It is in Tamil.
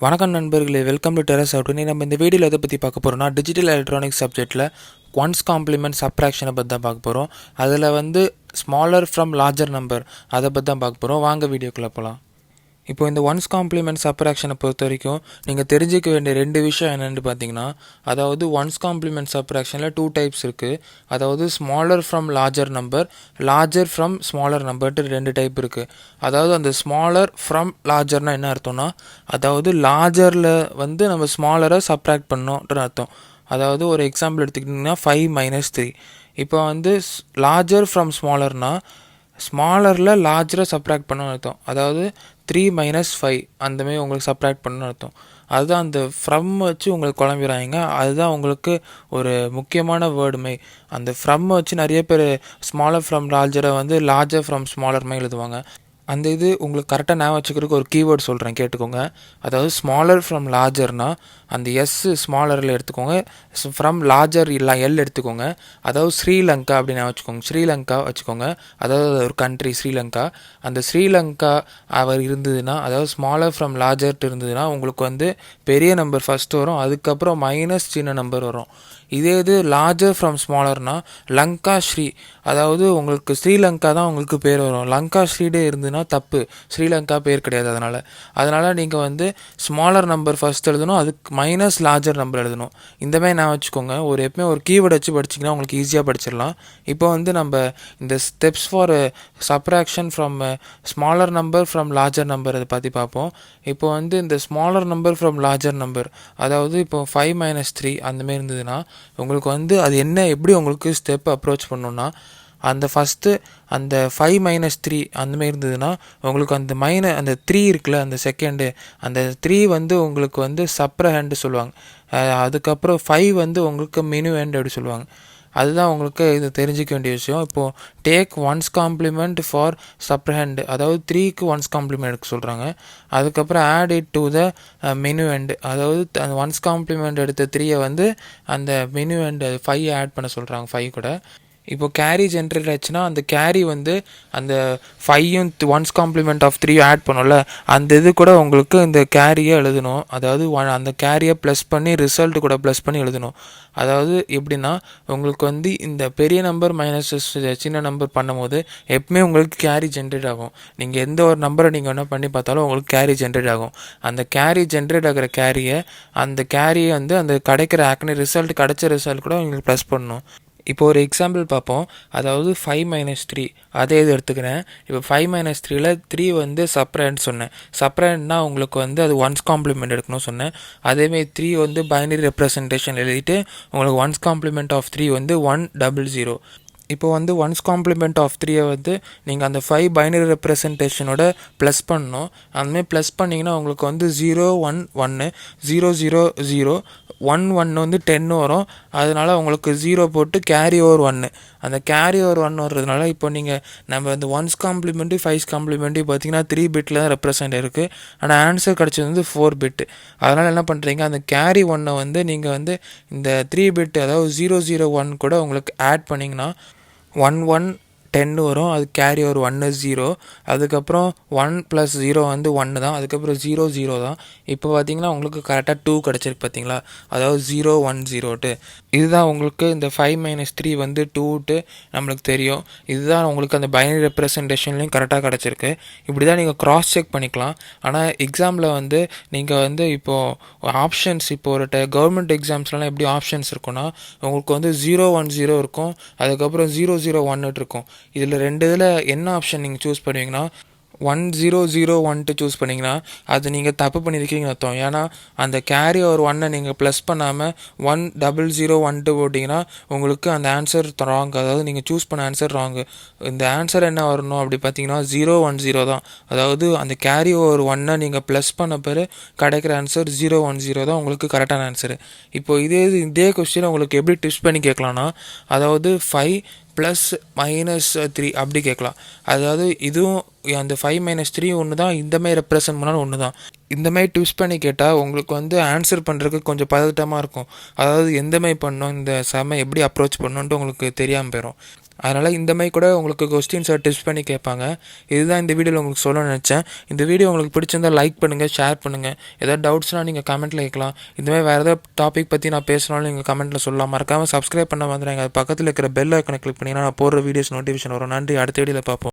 வணக்கம் நண்பர்களே, வெல்கம் டு terraceout. நம்ம இந்த வீடியோவில் எதை பற்றி பார்க்க போகிறோம்னா, டிஜிட்டல் எலக்ட்ரானிக்ஸ் சப்ஜெக்டில் ஒன்ஸ் காம்ப்ளிமெண்ட் சப்ராக்ஷனை பற்றி தான் பார்க்க போகிறோம். அதில் ஸ்மாலர் ஃப்ரம் லார்ஜர் நம்பர் அதை பற்றி தான் பார்க்க போகிறோம். வாங்க வீடியோக்குள்ளே போகலாம். இப்போ இந்த ஒன்ஸ் காம்ப்ளிமெண்ட் சப்ராக்ஷனை பொறுத்த வரைக்கும் நீங்கள் தெரிஞ்சிக்க வேண்டிய ரெண்டு விஷயம் என்னென்னு பார்த்தீங்கன்னா, அதாவது ஒன்ஸ் காம்ப்ளிமெண்ட் சப்ராக்ஷனில் 2 டைப்ஸ் இருக்குது. அதாவது smaller from larger number, larger from smaller நம்பர்ட்டு 2 டைப் இருக்குது. அதாவது அந்த ஸ்மாலர் ஃப்ரம் லார்ஜர்னால் என்ன அர்த்தம்னா, அதாவது லார்ஜரில் நம்ம ஸ்மாலரை சப்ராக்ட் பண்ணோன்ற அர்த்தம். அதாவது ஒரு எக்ஸாம்பிள் எடுத்துக்கிட்டிங்கன்னா 5 - 3. இப்போ லார்ஜர் ஃப்ரம் ஸ்மாலர்னால் ஸ்மாலரில் லார்ஜரை சப்ராக்ட் பண்ணணும்னு அர்த்தம். அதாவது 3 - 5 அந்தமாரி உங்களுக்கு சப்ராக்ட் பண்ணணும்னு அர்த்தம். அதுதான் அந்த ஃப்ரம் வச்சு உங்களுக்கு குழம்பிடுறாங்க. அதுதான் உங்களுக்கு ஒரு முக்கியமான வேர்டுமே. அந்த ஃப்ரம் வச்சு நிறைய பேர் ஸ்மாலர் ஃப்ரம் லார்ஜரை லார்ஜர் ஃப்ரம் ஸ்மாலர்மே எழுதுவாங்க. அந்த இது உங்களுக்கு கரெக்டாக ஞாபகம் வச்சுக்கிறதுக்கு ஒரு கீவேர்டு சொல்கிறேன், கேட்டுக்கோங்க. அதாவது ஸ்மாலர் ஃப்ரம் லார்ஜர்னால் அந்த எஸ் ஸ்மாலரில் எடுத்துக்கோங்க, ஃப்ரம் லார்ஜர் இல்லை எல் எடுத்துக்கோங்க. அதாவது ஸ்ரீலங்கா அப்படின்னு வச்சுக்கோங்க, ஸ்ரீலங்கா வச்சுக்கோங்க. அதாவது ஒரு கண்ட்ரி ஸ்ரீலங்கா. அந்த ஸ்ரீலங்கா அவர் இருந்ததுன்னா, அதாவது ஸ்மாலர் ஃப்ரம் லார்ஜர்ட்டு இருந்ததுன்னா உங்களுக்கு பெரிய நம்பர் ஃபஸ்ட்டு வரும், அதுக்கப்புறம் மைனஸ் சின்ன நம்பர் வரும். இதே இது லார்ஜர் ஃப்ரம் ஸ்மாலர்னால் லங்கா ஸ்ரீ, அதாவது உங்களுக்கு ஸ்ரீலங்கா தான் உங்களுக்கு பேர் வரும். லங்கா ஸ்ரீடே இருந்ததுன்னா தப்பு, ஸ்ரீலங்கா பேர் கிடையாது. அதனால் நீங்கள் ஸ்மாலர் நம்பர் ஃபஸ்ட் எழுதணும், அதுக்கு மைனஸ் லார்ஜர் நம்பர் எழுதணும். இந்தமாதிரி நான் வச்சுக்கோங்க. எப்பவுமே ஒரு கீவேர்டு வச்சு படிச்சிங்கன்னா உங்களுக்கு ஈஸியாக படிச்சிடலாம். இப்போ நம்ம இந்த steps for subtraction from smaller number from larger number அதை பற்றி பார்ப்போம். இப்போ இந்த smaller number from larger number, அதாவது இப்போ 5 - 3 அந்தமாரி இருந்ததுன்னா உங்களுக்கு அது என்ன, எப்படி உங்களுக்கு ஸ்டெப் அப்ரோச் பண்ணணுன்னா, அந்த ஃபஸ்ட்டு அந்த 5 - 3 அந்தமாரி இருந்ததுன்னா உங்களுக்கு அந்த 3 இருக்குல்ல, அந்த செகண்டு அந்த 3 உங்களுக்கு சப்ரஹேண்டு சொல்லுவாங்க. அதுக்கப்புறம் 5 உங்களுக்கு மினு ஹேண்ட் அப்படி சொல்லுவாங்க. அதுதான் உங்களுக்கு இது தெரிஞ்சிக்க வேண்டிய விஷயம். இப்போது take one's complement for subtrahend, அதாவது 3க்கு ஒன்ஸ் காம்ப்ளிமெண்ட் எடுக்க சொல்கிறாங்க. அதுக்கப்புறம் add it to the minuend, அதாவது அந்த ஒன்ஸ் காம்ப்ளிமெண்ட் எடுத்த 3 அந்த மெனு ஹேண்டு 5 ஆட் பண்ண சொல்கிறாங்க, 5 கூட. இப்போ கேரி ஜென்ரேட் ஆச்சுன்னா அந்த கேரி அந்த 5யும் ஒன்ஸ் காம்ப்ளிமெண்ட் ஆஃப் 3 ஆட் பண்ணோம்ல, அந்த இது கூட உங்களுக்கு இந்த கேரியை எழுதணும். அதாவது அந்த கேரியை ப்ளஸ் பண்ணி ரிசல்ட் கூட ப்ளஸ் பண்ணி எழுதணும். அதாவது எப்படின்னா உங்களுக்கு இந்த பெரிய நம்பர் மைனஸ் சின்ன நம்பர் பண்ணும்போது எப்பவுமே உங்களுக்கு கேரி ஜென்ரேட் ஆகும். நீங்கள் எந்த ஒரு நம்பரை நீங்கள் என்ன பண்ணி பார்த்தாலும் உங்களுக்கு கேரி ஜென்ரேட் ஆகும். அந்த கேரி ஜென்ரேட் ஆகிற கேரியை அந்த கிடைக்கிற ரிசல்ட் கிடைச்ச ரிசல்ட் கூட உங்களுக்கு ப்ளஸ் பண்ணணும். இப்போ ஒரு எக்ஸாம்பிள் பார்ப்போம். அதாவது 5 - 3 அதே இது எடுத்துக்கிறேன். இப்போ 5 - 3ல் 3 சப்ரஹேண்ட் சொன்னேன். சப்ரஹேண்ட்னா உங்களுக்கு அது ஒன்ஸ் காம்ப்ளிமெண்ட் எடுக்கணும்னு சொன்னேன். அதேமாரி 3 பைனரி ரெப்ரசன்டேஷன் எழுதிட்டு உங்களுக்கு ஒன்ஸ் காம்ப்ளிமெண்ட் ஆஃப் 3 100. இப்போ ஒன்ஸ் காம்ப்ளிமெண்ட் ஆஃப் 3 நீங்கள் அந்த 5 பைனரி ரெப்ரசன்டேஷனோட ப்ளஸ் பண்ணணும். அந்தமாதிரி ப்ளஸ் பண்ணிங்கன்னா உங்களுக்கு 0 1 1 0 0 0 1 1 10 வரும். அதனால் உங்களுக்கு 0 போட்டு கேரி ஓவர் 1, அந்த கேரி ஓவர் 1 வர்றதுனால இப்போ நம்ம இந்த ஒன்ஸ் காம்ப்ளிமெண்ட்டு 5 காம்ப்ளிமெண்ட்டு பார்த்தீங்கன்னா 3 பிட்டில் தான் ரெப்ரசன்ட் இருக்குது. ஆனால் ஆன்சர் கிடச்சது 4 பிட்டு. அதனால் என்ன பண்ணுறீங்க, அந்த கேரி 1 நீங்கள் இந்த 3 பிட் அதாவது 0 0 1 கூட உங்களுக்கு ஆட் பண்ணிங்கன்னா 1 1 10 வரும். அது கேரி ஒரு 1 0. அதுக்கப்புறம் 1 + 0 1 தான். அதுக்கப்புறம் 0 0 தான். இப்போ பார்த்தீங்கன்னா உங்களுக்கு கரெக்டாக 2 கிடச்சிருக்கு பார்த்தீங்களா, அதாவது 0 1 0ட்டு. இதுதான் உங்களுக்கு இந்த 5 - 3 2ட்டு நம்மளுக்கு தெரியும். இதுதான் உங்களுக்கு அந்த பைனரி ரெப்ரசன்டேஷன்லேயும் கரெக்டாக கிடச்சிருக்கு. இப்படி தான் நீங்கள் க்ராஸ் செக் பண்ணிக்கலாம். ஆனால் எக்ஸாமில் நீங்கள் இப்போது ஆப்ஷன்ஸ், இப்போ ஒரு கவர்மெண்ட் எக்ஸாம்ஸ்லாம் எப்படி ஆப்ஷன்ஸ் இருக்குன்னா உங்களுக்கு 0 1 0 இருக்கும், அதுக்கப்புறம் 0 0 1 இருக்கும். இதில் 2 என்ன ஆப்ஷன் நீங்கள் சூஸ் பண்ணுவீங்கன்னா 1 0 0 1 சூஸ் பண்ணிங்கன்னா அது நீங்கள் தப்பு பண்ணியிருக்கீங்கன்னு அர்த்தம். ஏன்னா அந்த கேரி ஒரு 1 நீங்கள் ப்ளஸ் பண்ணாமல் 1 0 0 1 போட்டிங்கன்னா உங்களுக்கு அந்த ஆன்சர் ராங். அதாவது நீங்கள் சூஸ் பண்ண ஆன்சர் ராங்கு. இந்த ஆன்சர் என்ன வரணும் அப்படி பார்த்தீங்கன்னா 0 1 0 தான். அதாவது அந்த கேரி ஒரு 1 நீங்கள் ப்ளஸ் பண்ண பிறகு கிடைக்கிற ஆன்சர் 0 1 0 தான் உங்களுக்கு கரெக்டான ஆன்சரு. இப்போ இதே கொஸ்டினை உங்களுக்கு எப்படி டிப்ஸ் பண்ணி கேட்கலான்னா, அதாவது 5 + -3 அப்படி கேட்கலாம். அதாவது இதுவும் அந்த 5 - 3 ஒன்று தான், இந்தமாதிரி ரெப்ரசன்ட் பண்ணாலும் ஒன்று தான். இந்த மாதிரி டிப்ஸ் பண்ணி கேட்டால் உங்களுக்கு வந்து ஆன்சர் பண்ணுறதுக்கு கொஞ்சம் பதட்டமாக இருக்கும். அதாவது எந்த மாதிரி பண்ணணும், இந்த செம எப்படி அப்ரோச் பண்ணணுன்ட்டு உங்களுக்கு தெரியாமல் போயிடும். அதனால் இந்த மாதிரி கூட உங்களுக்கு கொஸ்டின்ஸை டிப்ஸ் பண்ணி கேட்பாங்க. இதுதான் இந்த வீடியோவில் உங்களுக்கு சொல்லணும்னு நினச்சேன். இந்த வீடியோ உங்களுக்கு பிடிச்சிருந்தால் லைக் பண்ணுங்கள், ஷேர் பண்ணுங்கள். ஏதாவது டவுட்ஸ்னால் நீங்கள் கமெண்ட்டில் கேட்கலாம். இந்தமாதிரி வேறு ஏதாவது டாபிக் பற்றி நான் பேசினாலும் நீங்கள் கமெண்ட்டில் சொல்லலாம். மறக்காமல் சப்ஸ்கிரைப் பண்ண வந்துடுங்க. அது பக்கத்தில் இருக்கிற பெல் ஐக்கனை கிளிக் பண்ணிங்கன்னா நான் போடுற வீடியோஸ் நோட்டிஃபிகேஷன் வரும். நன்றி. அடுத்த வீடியோவில் பார்ப்போம்.